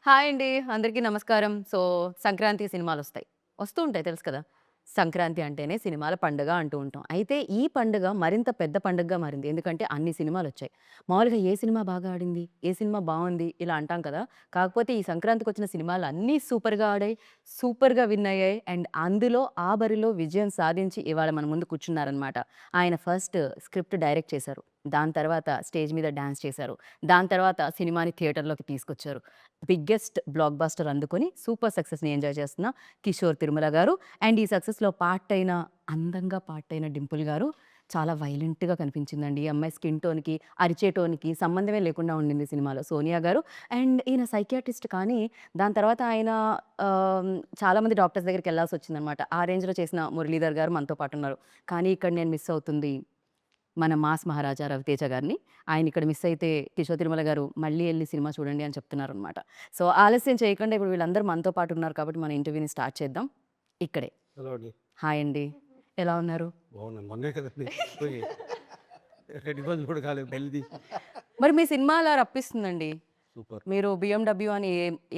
Hi అండి. అందరికీ నమస్కారం. సంక్రాంతి సినిమాలొస్తాయి. వస్తూ ఉంటాయి తెలుసు కదా! సంక్రాంతి అంటేనే సినిమాల పండుగ అంటూ ఉంటాం. అయితే ఈ పండుగ మరింత పెద్ద పండుగగా మారింది. ఎందుకంటే అన్ని సినిమాలొచ్చాయి. మామూలుగా ఏ సినిమా బాగా ఆడింది? ఏ సినిమా బావుంది? ఇలా అంటాం కదా! కాకపోతే ఈ సంక్రాంతికొచ్చిన సినిమాలన్నీ సూపర్‌గా ఆడాయి. సూపర్‌గా విన్ అయ్యాయి. అండ్ అందులో ఆ బరిలో విజయం సాధించి ఇవాళ మన ముందు కూర్చున్నారనమాట. ఆయన ఫస్ట్ స్క్రిప్ట్ డైరెక్ట్ చేశారు. దాని తర్వాత స్టేజ్ మీద డాన్స్ చేశారు. దాని తర్వాత సినిమాని థియేటర్‌లోకి తీసుకొచ్చారు. బిగ్గెస్ట్ బ్లాక్ బస్టర్ అందుకొని సూపర్ సక్సెస్‌ని ఎంజాయ్ చేస్తున్న కిషోర్ తిరుమల గారు. అండ్ ఈ సక్సెస్‌లో అందంగా పార్టయిన డింపుల్ గారు చాలా వైలెంట్‌గా కనిపించిందండి. ఈ అమ్మాయి స్కిన్ టోన్‌కి, అరిచే టోన్‌కి సంబంధమే లేకుండా ఉండింది సినిమాలో సోనియా గారు. అండ్ ఈయన సైకియాట్రిస్ట్ కానీ దాని తర్వాత ఆయన చాలామంది డాక్టర్స్ దగ్గరికెళ్ళాల్సొచ్చిందనమాట. ఆ రేంజ్‌లో చేసిన మురళీధర్ గారు మనతో పాటున్నారు. కానీ ఇక్కడ నేను మిస్ అవుతుంది మన మాస్ మహారాజా రవితేజ గారిని. ఆయనిక్కడ మిస్ అయితే కిషోర్ తిరుమల గారు మళ్ళీ ఎళ్లి సినిమా చూడండి అని చెప్తున్నారనమాట. ఆలస్యం చేయకుండా ఇప్పుడు వీళ్ళందరూ మనతో పాటు ఉన్నారు కాబట్టి మన ఇంటర్వ్యూని స్టార్ట్ చేద్దాం. ఇక్కడే. హలో అండి. హాయ్ అండి. ఎలా ఉన్నారు? బాగున్నాను. మొన్నే కదండీ పోయి 2 రోజులు కూడా కాలేదు పెళ్లి తీసి. మరి మీ సినిమా అలా రప్పిస్తుందండి. సూపర్. మీరు బిఎండబ్ల్యూ అని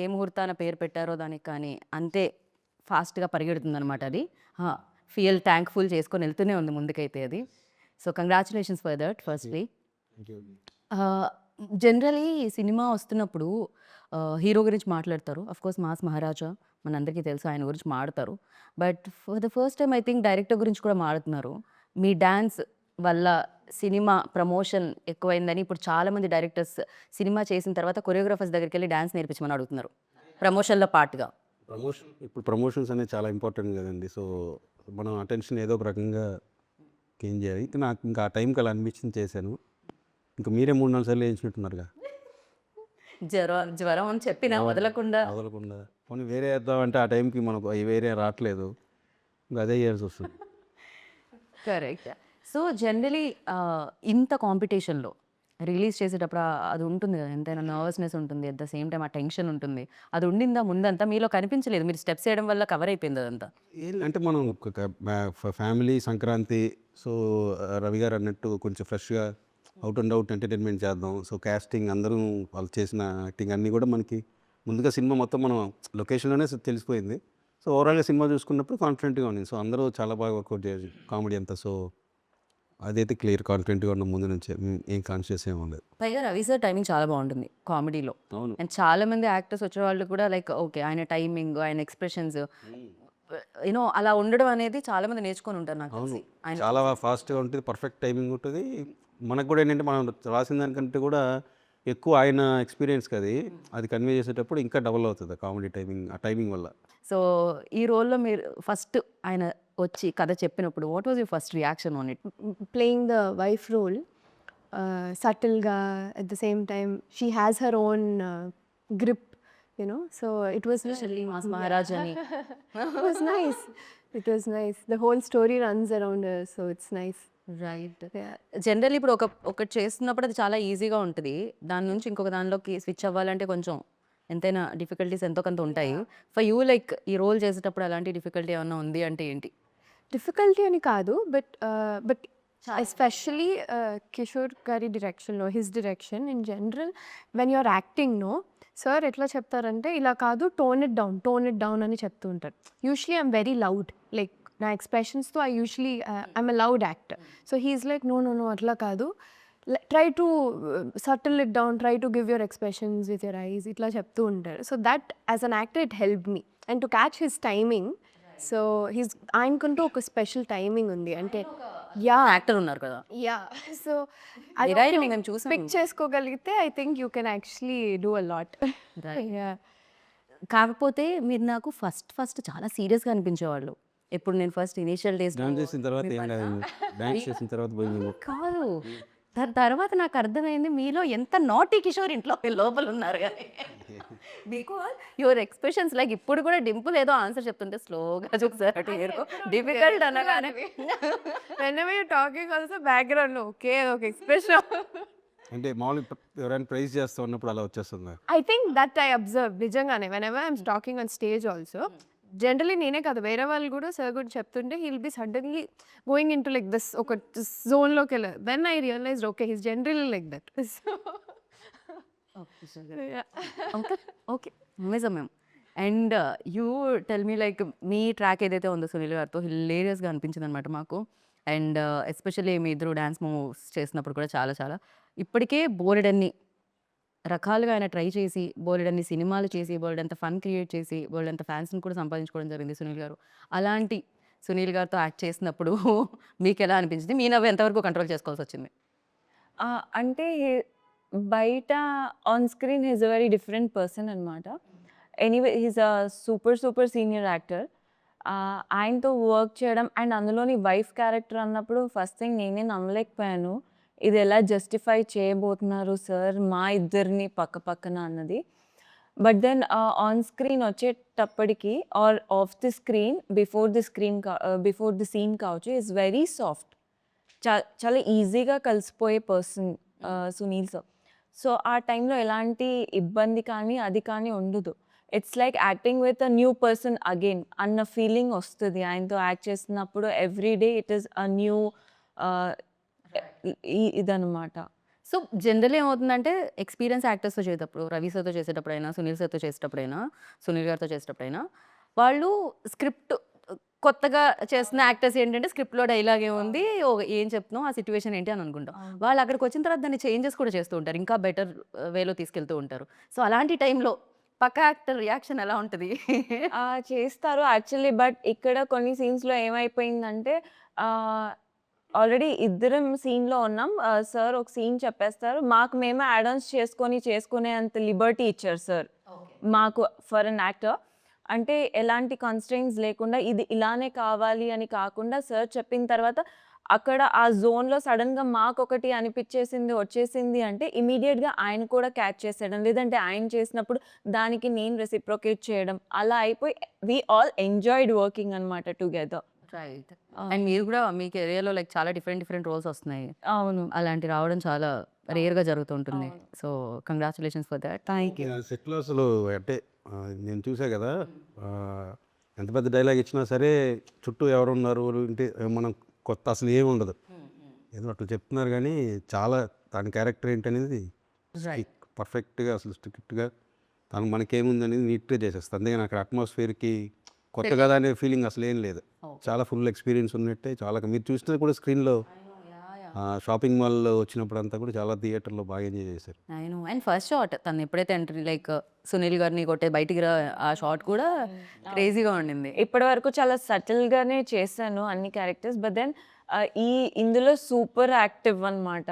ఏ ముహూర్తాన పేరు పెట్టారో దానికి కానీ అంతే ఫాస్ట్‌గా పరిగెడుతుందనమాట అది. ఆ! థాంక్‌ఫుల్ చేసుకొని ఎళ్తూనే ఉంది ముందుకైతే అది. Congratulations for that firstly. Thank you అండి. ఆహ్, జనరల్లీ సినిమా వస్తున్నప్పుడు హీరో గురించి మాట్లాడతారు. ఆఫ్‌కోర్స్ 'మాస్ మహారాజా' మనందరికీ తెలుసు ఆయన గురించి మాడతారు. But for the first time I think director గురించి కూడా మాడుతున్నారు. మీ డాన్స్ వల్ల సినిమా ప్రమోషన్ ఎక్కువైందని ఇప్పుడు చాలామంది డైరెక్టర్స్ సినిమా చేసిన తర్వాత కొరియోగ్రాఫర్స్ దగ్గరికెళ్ళి డాన్స్ నేర్పించమని అడుగుతున్నారు. ప్రమోషన్‌లో పార్ట్‌గా. ఇప్పుడు ప్రమోషన్స్ అనేవి చాలా ఇంపార్టెంట్ కదండీ. సో, మనం అటెన్షన్ ఏదో ఒక రకంగా గెయిన్ చేయాలి. నాకు ఇంకా ఆ టైంకి అలా అనిపించింది చేశాను. ఇంకా మీరే 3, 4 సార్లు ఏయించినట్టున్నారుగా. జ్వరం అని చెప్పినా వదలకుండా వదలకుండా. పోనీ వేరే ఏద్దామంటే ఆ టైంకి మనకు వేరే రావట్లేదు. ఇంక అదే చేయాల్సొస్తుంది. కరెక్ట్. జనరలీ ఇంత కాంపిటీషన్‌లో రిలీజ్ చేసేటప్పుడు అది ఉంటుంది గదా! ఎంతైనా నర్వస్‌నెస్ ఉంటుంది. అట్ ద సేమ్ టైమ్ ఆ టెన్షన్ ఉంటుంది. అది ఉండిందా ముందంతా? మీలో కనిపించలేదు. మీరు స్టెప్స్ ఏయడం వల్ల కవర్ అయిపోయింది అదంతా. అంటే మనం ఒక ఫ్యామిలీ సంక్రాంతి. సో, రవి గారు అన్నట్టు కొంచెం ఫ్రెష్‌గా అవుట్ అండ్ అవుట్ ఎంటర్‌టైన్‌మెంట్ చేద్దాం. సో, కాస్టింగ్ అందరూ వాళ్ళు చేసిన యాక్టింగ్ అన్నీ కూడా మనకి ముందుగా సినిమా మొత్తం మనం లొకేషన్‌లోనే తెలిసిపోయింది. సో, ఓవరాల్‌గా సినిమా చూసుకున్నప్పుడు కాన్ఫిడెంట్‌గా ఉంది. సో, అందరూ చాలా బాగా వర్కౌట్ చేసి కామెడీ అంతా. సో, అదైతే క్లియర్ కాన్ఫిడెంట్‌గా ఉన్నాం ముందు నుంచే. ఏం కాన్షియస్ ఏమి ఉండలేదు. పైగా రవి సార్ టైమింగ్ చాలా బావుంటుంది కామెడీలో. అవును. అండ్ చాలామంది యాక్టర్స్ వచ్చేవాళ్ళు కూడా లైక్ ఓకే. ఆయన టైమింగ్, ఆయన ఎక్స్‌ప్రెషన్స్ అలా ఉండడం అనేది చాలామంది నేర్చుకొని ఉంటారు నాకు అవును. తెలిసి. ఆయన చాలా ఫాస్ట్‌గా ఉంటది. పర్ఫెక్ట్ టైమింగ్ ఉంటది. మనకు కూడా ఏంటంటే మనం రాసిన దానికంటే కూడా ఎక్కువ ఆయన ఎక్స్‌పీరియన్స్‌కి అది కన్వే చేసేటప్పుడు ఇంకా డబుల్ అవుతది కామెడీ టైమింగ్. ఆ టైమింగ్ వల్ల. సో, ఈ రోల్‌లో మీరు ఫస్ట్ ఆయన వచ్చి కథ చెప్పినప్పుడు what was your first reaction on it? Playing the wife role, subtle ga at the same time she has her own grip, so it was especially mass yeah. Maharaj అని. It was nice. It was nice. The whole story runs around her, so it's nice. Right. Yeah. Generally ఇప్పుడు ఒకటి చేస్తున్నప్పుడు అది చాలా ఈజీగా ఉంటది. దాని నుంచి ఇంకొక దానిలోకి స్విచ్ అవ్వాలంటే కొంచెం ఎంతైనా డిఫికల్టీస్ ఎంతో కొంత ఉంటాయి. ఫర్ యూ లైక్ ఈ రోల్ చేసేటప్పుడు అలాంటి డిఫికల్టీ ఏమన్నా ఉంది అంటే ఏంటి? Difficulty అని కాదు, but especially కిషోర్ గారి డైరెక్షన్లో his direction in general when you're acting no sir ఎట్లా చెప్తారంటే ఇలా కాదు టోన్ ఇట్ డౌన్ అని చెప్తూ ఉంటారు. Usually I'm very loud, like నా ఎక్స్ప్రెషన్స్తో I'm a loud actor. So he's like no no no అట్లా కాదు, try to subtle it down, try to give your expressions with your eyes ఇట్లా చెప్తూ ఉంటారు. So that as an actor it help me and to catch his timing. So ఆయనకంటూ ఒక special timing ఉంది అంటే yeah actor ఉన్నారు కదా! Yeah. So నిరాయిని మేము చూసాం. పిక్ చేసుకోగలిగితే I think you can actually do a lot. Right. Yeah. కాకపోతే మీరు నాకు ఫస్ట్ చాలా సీరియస్‌గా అనిపించేవాళ్ళు. ఎప్పుడు నేను ఫస్ట్ ఇనీషియల్ డేస్‌లో డాన్స్ చేసిన తర్వాత ఏం కాదండి. డాన్స్ చేసిన తర్వాత పోయింది. కాదు. దాని తర్వాత నాకు అర్థమైంది మీలో ఎంత నాటీ కిషోర్ ఇంట్లో లోపల ఉన్నారు గాని. బికాజ్ యువర్ ఎక్స్‌ప్రెషన్స్ లైక్ ఇప్పుడు కూడా డింపుల్ ఏదో ఆన్సర్ చెప్తుంటే స్లోగా చూసారు అటు ఇటు డిఫికల్ట్ అనగానే whenever you're talking also background లో ఓకే ఒక ఎక్స్ప్రెషన్. అంటే మామూలుగా ఎవరైనా ప్రైజ్ చేస్తా ఉన్నప్పుడు అలా వచ్చేస్తుంది. I think that I observe నిజంగానే whenever I'm talking on stage also. Generally నేనే కాదు వేరే వాళ్ళు కూడా సార్ గురించి చెప్తుంటే he'll be suddenly going into like this ఒక జోన్లోకి వెళ్ళారు. Then I realised okay he's generally like that. Okay. Okay. నిజమే. And you tell me like మీ ట్రాక్ ఏదైతే ఉందో సునీల్ గారితో హిలేరియస్‌గా అనిపించిందనమాట మాకు. అండ్ ఎస్పెషల్లీ మీ ఇద్దరు డాన్స్ మూవ్స్ చేసినప్పుడు కూడా చాలా చాలా ఇప్పటికే బోలెడన్ని రకాలుగా ఆయన ట్రై చేసి, బోలెడన్ని సినిమాలు చేసి, బోలెడంత ఫన్ క్రియేట్ చేసి, బోలెడంత ఫ్యాన్స్‌ని కూడా సంపాదించుకోవడం జరిగింది సునీల్ గారు. అలాంటి సునీల్ గారితో యాక్ట్ చేసినప్పుడు మీకెలా అనిపించింది? మీ నవ్వు ఎంతవరకు కంట్రోల్ చేసుకోవాల్సొచ్చింది? అంటే బయట on screen he's a very different person అనమాట. Anyway he's a super senior actor. ఆయనతో వర్క్ చేయడం అండ్ అందులోని వైఫ్ క్యారెక్టర్ అన్నప్పుడు ఫస్ట్ థింగ్ నేనే నమ్మలేకపోయాను. ఇది ఎలా జస్టిఫై చేయబోతున్నారు సార్ మా ఇద్దరిని పక్కన అన్నది. బట్ దెన్ ఆన్ స్క్రీన్ వచ్చేటప్పటికి or off the screen before the scene కావచ్చు ఈజ్ వెరీ సాఫ్ట్. చాలా ఈజీగా కలిసిపోయే పర్సన్ సునీల్ సార్. సో ఆ టైంలో ఎలాంటి ఇబ్బంది కానీ అది కానీ ఉండదు. It's like acting with a new person again అన్న ఫీలింగ్ వస్తుంది ఆయనతో యాక్ట్ చేస్తున్నప్పుడు. Every day it is a new ఇదనమాట. సో జనరల్లీ ఏమవుతుందంటే ఎక్స్పీరియన్స్ యాక్టర్స్‌తో చేసేటప్పుడు, రవి సార్‌తో చేసేటప్పుడైనా, సునీల్ సార్‌తో చేసేటప్పుడైనా, సునీల్ గారితో చేసేటప్పుడైనా, వాళ్ళు స్క్రిప్ట్ కొత్తగా చేస్తున్న యాక్టర్స్ ఏంటంటే స్క్రిప్ట్‌లో డైలాగ్ ఏముంది, ఏం చెప్తున్నావు, ఆ సిట్యుయేషన్ ఏంటి అని అనుకుంటాం. వాళ్ళు అక్కడికి వచ్చిన తర్వాత దాన్ని చేంజెస్ కూడా చేస్తూ ఉంటారు. ఇంకా బెటర్ వేలో తీసుకెళ్తూ ఉంటారు. సో అలాంటి టైంలో పక్క యాక్టర్ రియాక్షన్ ఎలా ఉంటది? చేస్తారు యాక్చువల్లీ. బట్ ఇక్కడ కొన్ని సీన్స్‌లో ఏమైపోయిందంటే ఆల్రెడీ ఇద్దరం సీన్‌లో ఉన్నాం. సార్ ఒక సీన్ చెప్పేస్తారు. మాకు మేమే యాడ్ ఆన్స్ చేసుకునేంత లిబర్టీ ఇచ్చారు సార్ మాకు ఫర్ ఎన్ యాక్టర్. అంటే ఎలాంటి కన్‌స్ట్రెయింట్స్ లేకుండా ఇది ఇలానే కావాలి అని కాకుండా సార్ చెప్పిన తర్వాత అక్కడ ఆ జోన్‌లో సడెన్‌గా మాకొకటి వచ్చేసింది అంటే ఇమ్మీడియేట్‌గా ఆయన కూడా క్యాచ్ చేసేయడం. లేదంటే ఆయన చేసినప్పుడు దానికి నేను రెసిప్రొకేట్ చేయడం. అలా అయిపోయి వి ఆల్ ఎంజాయ్డ్ వర్కింగ్ అనమాట టుగెదర్. రైట్. అండ్ మీరు కూడా మీ కెరియర్‌లో లైక్ చాలా డిఫరెంట్ రోల్స్ వస్తున్నాయి. అవును. అలాంటి రావడం చాలా రేర్‌గా జరుగుతూ ఉంటుంది. So congratulations for that. Thank you. సెట్‌లో అసలు అంటే నేను చూసా కదా, ఎంత పెద్ద డైలాగ్ ఇచ్చినా సరే చుట్టూ ఎవరున్నారు అంటే మనం కొత్త అసలు ఏమి ఉండదు. ఏదో అట్లా చెప్తున్నారు కానీ చాలా దాని క్యారెక్టర్ ఏంటనేది పర్ఫెక్ట్గా అసలు స్ట్రిక్ట్గా తను మనకేముందనేది నీట్గా చేసేస్తుంది. అందుకని అక్కడ అట్మాస్ఫియర్కి కొత్త కదా అనే ఫీలింగ్ అసలు ఏం లేదు. చాలా ఫుల్ ఎక్స్పీరియన్స్ ఉన్నట్టే. చాలా మీరు చూసినది కూడా స్క్రీన్లో షాపింగ్ మాల్లో వచ్చినప్పుడు అంతా కూడా చాలా థియేటర్లో బాగా ఎంజాయ్ చేశారు. అవును. అండ్ ఫస్ట్ షాట్ తను ఎప్పుడైతే ఎంట్రీ లైక్ సునీల్ గారిని కొట్టే బయటికి ఆ షాట్ కూడా క్రేజీగా ఉండింది. ఇప్పటి వరకు చాలా సటిల్‌గానే చేశాను అన్ని క్యారెక్టర్స్. బట్ దెన్ ఇందులో సూపర్ యాక్టివ్ అనమాట.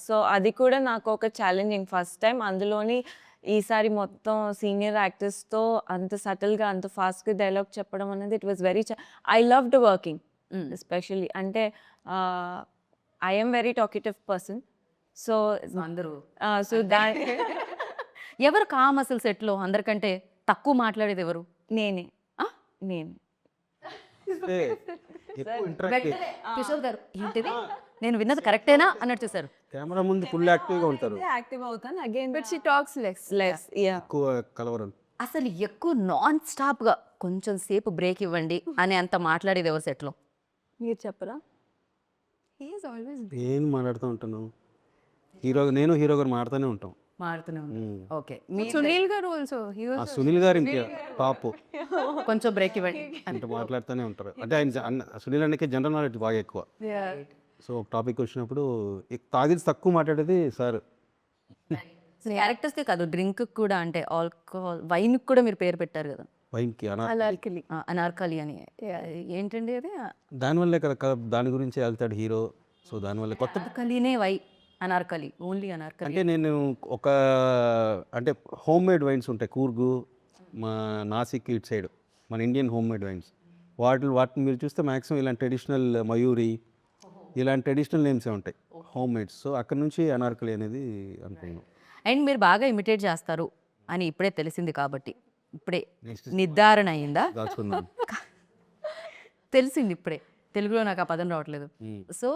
సో అది కూడా నాకు ఒక ఛాలెంజింగ్ ఫస్ట్ టైం. అందులోని ఈసారి మొత్తం సీనియర్ యాక్టర్స్‌తో అంత సటిల్‌గా అంత ఫాస్ట్‌గా డైలాగ్ చెప్పడం అనేది it was very I loved working especially. అంటే I am very talkative person. So అందరూ సో ఎవరు కామ్ అసలు సెట్‌లో అందరికంటే తక్కువ మాట్లాడేది ఎవరు? నేనే. ఆ? నేను. అంటే ఎక్కువ ఇంటరాక్ట్ కిషోర్ గారు ఏంటిది? నేను విన్నది కరెక్టేనా అన్నట్టు చూసారు. కెమెరా ముందు ఫుల్ యాక్టివ్గా ఉంటారు. యాక్టివ్ అవుతాను again. But she talks less. Yeah. ఎక్కువ కలవరం. అసలు ఎక్కువ నాన్ స్టాప్‌గా కొంచెం సేపు బ్రేక్ ఇవ్వండి అని అంత మాట్లాడేది ఎవరు సెట్‌లో? మీరు చెప్పరా? He is always ఏం మాట్లాడుతూ ఉంటాను. నేను హీరో గారు మాడుతూనే ఉంటాం. మారుతూనే ఉంటారు. Okay. Sunil garu also. He ఆ was సునీల్ గారు ఇంకా పాపు కొంచెం బ్రేక్ ఇవ్వండి. అంటే మాట్లాడుతూనే ఉంటారు. అంటే ఆయన సునీల్ అన్నకి జనరల్ నాలెడ్జ్ బాగా ఎక్కువ. yeah. సో ఒక టాపిక్ వచ్చినప్పుడు తాగిది తక్కువ మాట్లాడేది సార్. క్యారెక్టర్స్‌కే కాదు డ్రింక్ కూడా అంటే ఆల్కహాల్ వైన్‌కి కూడా మీరు పేరు పెట్టారు కదా. వైన్కి Anarkali. అనార్కలి అని. ఏంటండి అది? దానివల్లే కదా దాని గురించి వెళ్తాడు హీరో. సో దానివల్ల కొత్త అనార్కలినే అనార్కలి ఓన్లీ అనార్కలి. అంటే నేను ఒక అంటే హోమ్ మేడ్ వైన్స్ ఉంటాయి కూర్గు, మా నాసిక్ ఇటు సైడ్ మన ఇండియన్ హోమ్ మేడ్ వైన్స్. వాటిని మీరు చూస్తే మ్యాక్సిమం ఇలాంటి ట్రెడిషనల్ మయూరి ఇలాంటి ట్రెడిషనల్ నేమ్సే ఉంటాయి హోమ్ మేడ్స్. సో అక్కడ నుంచి అనార్కలి అనేది అనుకున్నాను. అండ్ మీరు బాగా ఇమిటేట్ చేస్తారు అని ఇప్పుడే తెలిసింది కాబట్టి ఇప్పుడే నిర్ధారణ అయిందా? దాచుకున్నాను. తెలిసింది ఇప్పుడే. తెలుగులో నాకు ఆ పదం రావట్లేదు. సో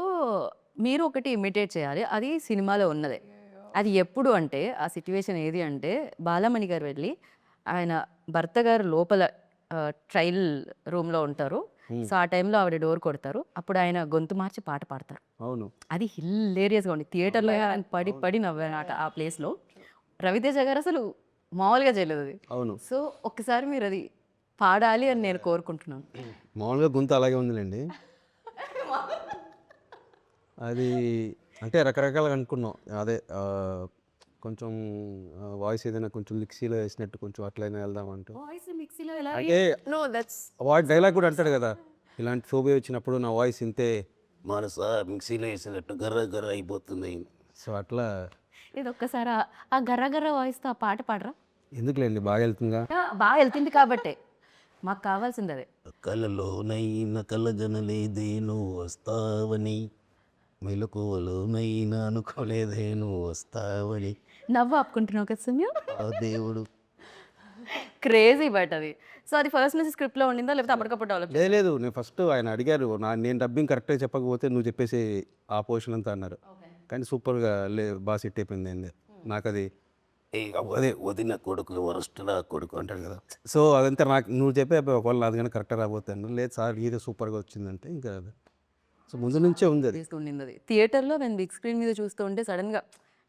మీరు ఒకటి ఇమిటేట్ చేయాలి. అది సినిమాలో ఉన్నదే. అది ఎప్పుడు అంటే ఆ సిట్యుయేషన్ ఏది అంటే బాలమణి గారు వెళ్ళి ఆయన భర్త గారు లోపల ట్రయల్ రూమ్లో ఉంటారు. సో ఆ టైంలో ఆవిడ డోర్ కొడతారు. అప్పుడు ఆయన గొంతు మార్చి పాట పాడతారు. అవును. అది హిల్లేరియస్గా ఉంది. థియేటర్లో పడి నవ్వానట ఆ ప్లేస్లో. రవితేజ గారు అసలు మామూలుగా చేయలేదు అది. అవును. సో ఒక్కసారి మీరు అది పాడాలి అని నేను కోరుకుంటున్నాను. మామూలుగా గొంతు అలాగే ఉందిలేండి. అది అంటే రకరకాలుగా అనుకున్నాం. అదే కొంచెం వాయిస్ ఏదైనా కొంచెం మిక్సీలో వేసినట్టు కొంచెం అట్లయినా వెళ్దామంటూ. వాయిస్ మిక్సీలో ఎలా అంటే No, that's వాయిస్ డైలాగ్ కూడా అంటాడు కదా, ఇలాంటి ఫోబియా వచ్చినప్పుడు నా వాయిస్ ఇంతే మనస మిక్సీలో వేసినట్టు గర్ర గర్ర అయిపోతుంది. సో అట్లా ఇది ఒక్కసారి ఆ గర్ర గర్ర వాయిస్తో ఆ పాట పాడరా? ఎందుకులేండి, బాగా వెళ్తుందా. బాగా వెళ్తుంది కాబట్టే మాకు కావాల్సింది అదే. కలలోనైనా కలగనలేదేను వస్తావని, మెలకువలోనైనా అనుకోలేదేను వస్తావని, నవ్వు ఆపుకుంటున్నావు కదా సుమ్య. ఆ దేవుడు. క్రేజీ బట్ అది. సో అది ఫస్ట్ నుంచి స్క్రిప్ట్లో ఉండిందా లేకపోతే అప్పటికప్పుడు డెవలప్? లేదు నేను ఫస్ట్ ఆయన అడిగారు, నేను డబ్బింగ్ కరెక్ట్గా చెప్పకపోతే నువ్వు చెప్పేసి ఆ పోర్షన్ అంతా అన్నారు. కానీ సూపర్గా బాగా సెట్ అయిపోయింది. నాకు అది అదే వదిన కొడుకు వరస్టులా కొడుకు అంటాడు కదా, సో అదంతా నాకు నువ్వు చెప్పే ఒకవేళ నాది కానీ కరెక్ట్గా రాబోతాను. లేదు సార్ ఇది సూపర్గా వచ్చిందంటే ఇంకా అది. సో ముందు నుంచే ఉంది అది. ఉండింది అది. థియేటర్లో నేను బిగ్ స్క్రీన్ మీద చూస్తూ ఉంటే సడన్గా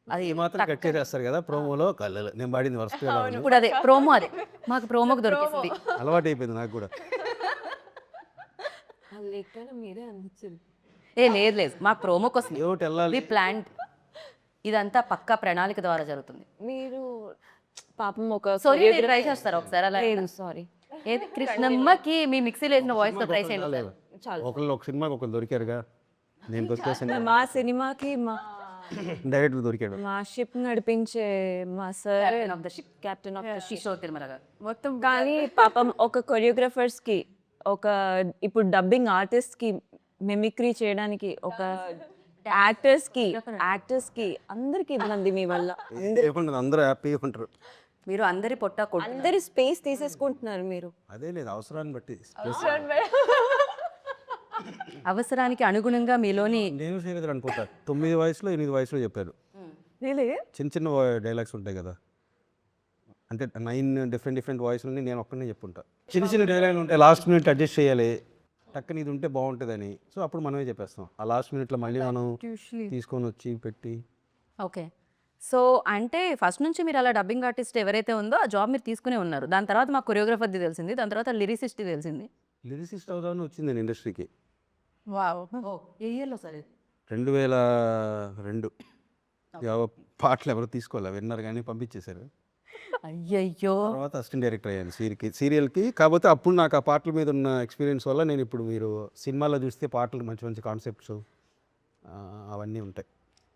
అది ఈ మాత్రం కట్ చేస్తారు కదా ప్రోమోలో, కళ్ళలో నేను పాడింది వరస్ట్గా ఇప్పుడు అదే ప్రోమో, అదే మాకు ప్రోమోకి దొరికింది. అలవాటు అయిపోయింది నాకు కూడా. మీరే అనిపించింది. లేదు లేదు, మాకు ప్రోమోకి వస్తుంది. ఏమిటి వెళ్ళాలి. ఇది ప్లాంట్, ఇదంతా పక్కా ప్రణాళిక ద్వారా జరుగుతుంది. మీరు పాపం ఒక సారీ ట్రై చేస్తారా ఒకసారి అలా? లేదు సారీ. ఏది కృష్ణమ్మకి మీ మిక్సీలో వేసిన వాయిస్తో ట్రై చేయండి. ఒకళ్ళు ఒక సినిమాకి ఒకళ్ళు దొరికారుగా, నేను వచ్చేసాను. మా సినిమాకి మా డైరెక్టర్ దొరికాడు. మా షిప్ నడిపించే మా sir of the ship, captain of the ship. Kishore Tirumala గారు. మొత్తం కానీ పాపం ఒక కొరియోగ్రాఫర్స్కి, ఒక ఇప్పుడు డబ్బింగ్ ఆర్టిస్ట్కి మిమిక్రీ చేయడానికి, ఒక యాక్టర్స్కి అందరికి ఇబ్బంది మీ వల్ల. అందరూ హ్యాపీగా ఉంటారు. మీరు అందరి పొట్ట కొట్టు. అందరి స్పేస్ తీసేసుకుంటున్నారు మీరు. అదే లేదు, అవసరాన్ని బట్టి. అవసరానికి అనుగుణంగా మీలోని నేను చేయలేదు అనుకుంటా. 9 వయసులో 8 వయసులో చెప్పారు. చిన్న చిన్న డైలాగ్స్ ఉంటాయి కదా, అంటే 9 డిఫరెంట్ వాయిస్లని నేను ఒక్కనే చెప్పుంటా. చిన్న చిన్న డైలాగ్లు ఉంటాయి, లాస్ట్ మినిట్ అడ్జస్ట్ చేయాలి, టక్కని ఇది ఉంటే బాగుంటుందని. సో అప్పుడు మనమే చెప్పేస్తాం. ఆ లాస్ట్ మినిట్లో మళ్ళీ మనం తీసుకొని వచ్చి పెట్టి. ఓకే. సో అంటే ఫస్ట్ నుంచి మీరు అలా డబ్బింగ్ ఆర్టిస్ట్ ఎవరైతే ఉందో ఆ జాబ్ మీరు తీసుకునే ఉన్నారు. దాని తర్వాత మాకు కొరియోగ్రాఫర్ది తెలిసింది, దాని తర్వాత లిరిసిస్ట్ తెలిసింది. లిరిసిస్ట్ అవుదామని వచ్చింది ఇండస్ట్రీకి. wow. ఏ ఇయర్లో సార్? 2002. పాటలు ఎవరు తీసుకోవాలి, విన్నారు కానీ పంపించేశారు. అయ్యయ్యో. తర్వాత అసిస్టెంట్ డైరెక్టర్ అయ్యాను సీరియల్కి. కాకపోతే అప్పుడు నాకు ఆ పాటల మీద ఉన్న ఎక్స్పీరియన్స్ వల్ల నేను ఇప్పుడు మీరు సినిమాలో చూస్తే పాటలు మంచి మంచి కాన్సెప్ట్స్ అవన్నీ ఉంటాయి.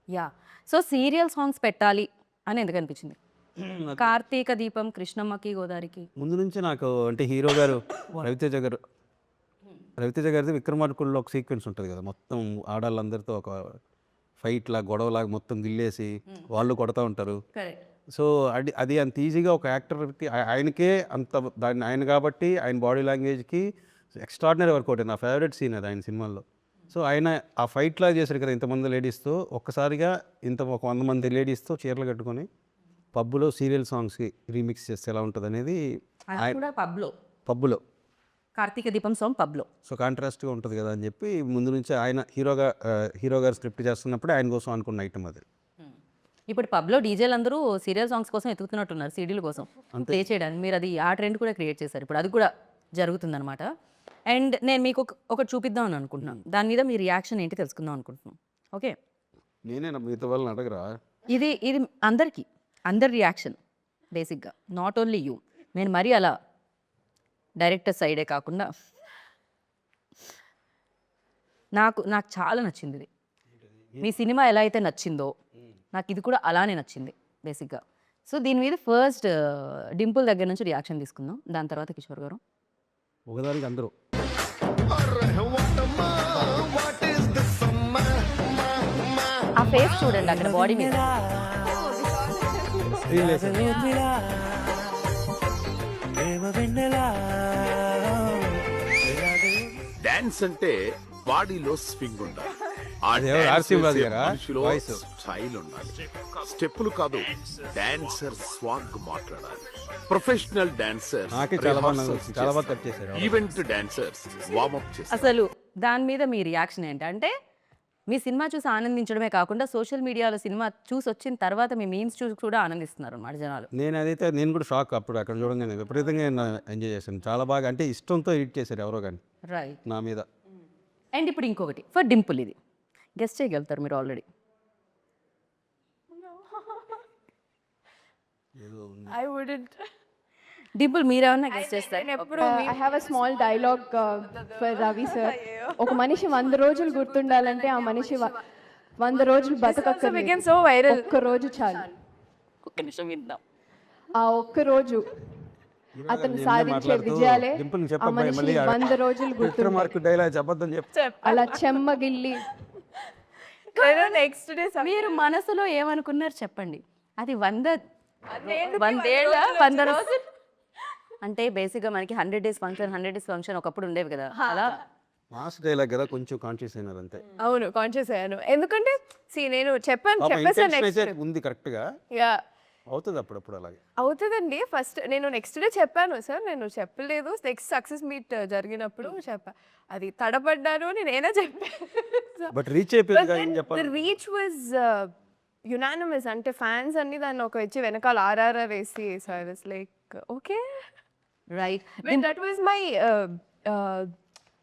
యా. సో సీరియల్ సాంగ్స్ పెట్టాలి అని ఎందుకు అనిపించింది? కార్తీక దీపం, కృష్ణమ్మకి, గోదావరికి ముందు నుంచి నాకు అంటే హీరో గారు రవితేజ గారిది విక్రమార్కుల్లో ఒక సీక్వెన్స్ ఉంటుంది కదా, మొత్తం ఆడాళ్ళందరితో ఒక ఫైట్ లాగా గొడవలాగా మొత్తం గిల్లేసి వాళ్ళు కొడతా ఉంటారు. సో అది అంత ఈజీగా ఒక యాక్టర్కి ఆయనకే అంత దాన్ని ఆయన కాబట్టి ఆయన బాడీ లాంగ్వేజ్కి ఎక్స్ట్రాడినరీ వర్కౌట్. నా ఫేవరెట్ సీన్ అది ఆయన సినిమాల్లో. సో ఆయన ఆ ఫైట్ లాగా చేశారు కదా, ఇంతమంది లేడీస్తో ఒక్కసారిగా ఒక 100 మంది లేడీస్తో చీరలు కట్టుకొని పబ్బులో సీరియల్ సాంగ్స్కి రీమిక్స్ చేస్తే ఎలా ఉంటుంది అనేది పబ్బులో కార్తీక దీపం సాంగ్ పబ్లో. సో కాంట్రాస్ట్గా ఉంటుంది కదా అని చెప్పి ముందు నుంచి ఆయన హీరో గారు స్క్రిప్ట్ చేస్తున్నప్పుడే ఆయన కోసం అనుకున్న ఐటమ్ అది. ఇప్పుడు పబ్లో డీజేలు అందరూ సీరియల్ సాంగ్స్ కోసం ఎత్తుకుతున్నట్టున్నారు, సీడీల కోసం ప్లే చేయడానికి. మీరు అది ఆ ట్రెండ్ కూడా క్రియేట్ చేశారు, ఇప్పుడు అది కూడా జరుగుతుందన్నమాట. అండ్ నేను మీకు ఒకటి చూపిద్దాం అని అనుకుంటున్నాను, దాని మీద మీ రియాక్షన్ ఏంటి తెలుసుకుందాం అనుకుంటున్నాను. ఓకే, నేనే మిగతా వాళ్ళని అడగరా? ఇది అందరి రియాక్షన్ బేసిక్గా, నాట్ ఓన్లీ యూ. నేను మరీ అలా డైరెక్టర్ సైడే కాకుండా నాకు చాలా నచ్చింది ఇది. మీ సినిమా ఎలా అయితే నచ్చిందో నాకు ఇది కూడా అలానే నచ్చింది బేసిక్గా. సో దీని మీద ఫస్ట్ డింపుల్ దగ్గర నుంచి రియాక్షన్ తీసుకుందాం, దాని తర్వాత కిషోర్ గారు. ఒకదానికి అందరూ ఆ ఫేస్ చూడండి అక్కడ బాడీ మీద. డాన్స్ అంటే బాడీలో స్వింగ్ ఉండాలి, ఆ అదేవో డాన్స్ ఆర్సీ బాబు చేసే గారా? మనిషిలో వాయిస్. స్టైల్ ఉండాలి. స్టెప్పులు కాదు, డాన్సర్ స్వాగ్ మాట్లాడాలి. ప్రొఫెషనల్ డాన్సర్ నాకే చాలా బాగా కట్ చేశారు. ఈవెంట్ డాన్సర్స్ వార్మప్ చేస్తారు. అసలు దాని మీద మీ రియాక్షన్ ఏంటంటే మీ సినిమా చూసి ఆనందించడమే కాకుండా సోషల్ మీడియాలో సినిమా చూసి వచ్చిన తర్వాత మీ మీమ్స్ చూసి కూడా ఆనందిస్తున్నారు అన్నమాట జనాలు. నేను కూడా షాక్ అప్పుడు అక్కడ చూడంగానే విపరీతంగా ఎంజాయ్ చేశాను. చాలా బాగా అంటే ఇష్టంతో ఎడిట్ చేశారు ఎవరో కానీ రైట్. నా మీద. అండ్ ఇప్పుడు ఇంకొకటి ఫర్ డింపుల్, ఇది గెస్ట్ చేయగలుగుతారు మీరు ఆల్రెడీ. I wouldn't. డింపుల్ మీరేమన్నా గెస్ట్ చేస్తారు? I have a small dialogue for Ravi sir. ఒక మనిషి 100 రోజులు గుర్తుండాలంటే ఆ మనిషి 100 రోజులు బతకక్కర్లేదు. so viral. ఒక్క రోజు చాలు. ఒక్క నిమిషం విందాం. ఆ ఒక్క రోజు అతను సాధించే విజయాలే ఆ మనిషి 100 రోజులు గుర్తుంటాయి. డైలాగ్ చెప్పొద్దని చెప్తే అలా చెమ్మగిల్లి నెక్స్ట్ డే మీరు మనసులో ఏమనుకున్నారు చెప్పండి. అది 100 రోజులు అంటే బేసిక్గా మనకి 100 days ఫంక్షన్ ఒకప్పుడు ఉండేవి కదా, అలా మాస్ డైలాగ్ కదా, కొంచెం కాన్షియస్ అయినారు అంతే. అవును కాన్షియస్ అయ్యాను. ఎందుకంటే నేను చెప్పేసాను ఉంది కరెక్ట్ గా యా అవుతుంది అప్పుడప్పుడు అలాగే అవుతుందండి. ఫస్ట్ నేను నెక్స్ట్ డే చెప్పాను సార్, నేను చెప్పలేదు. నెక్స్ట్ సక్సెస్ మీట్ జరిగినప్పుడు చెప్పా, అది తడబడ్డాను నేనే చెప్పాను. బట్ రీచ్ అయిపోయింది ఏం చెప్పాలి. రీచ్ వాజ్ యునానిమస్, అంటే ఫ్యాన్స్ అన్ని దాన్ని ఒక వచ్చి వెనకాల ఆర్ఆర్ఆర్ వేసి, so I was like okay right. That was my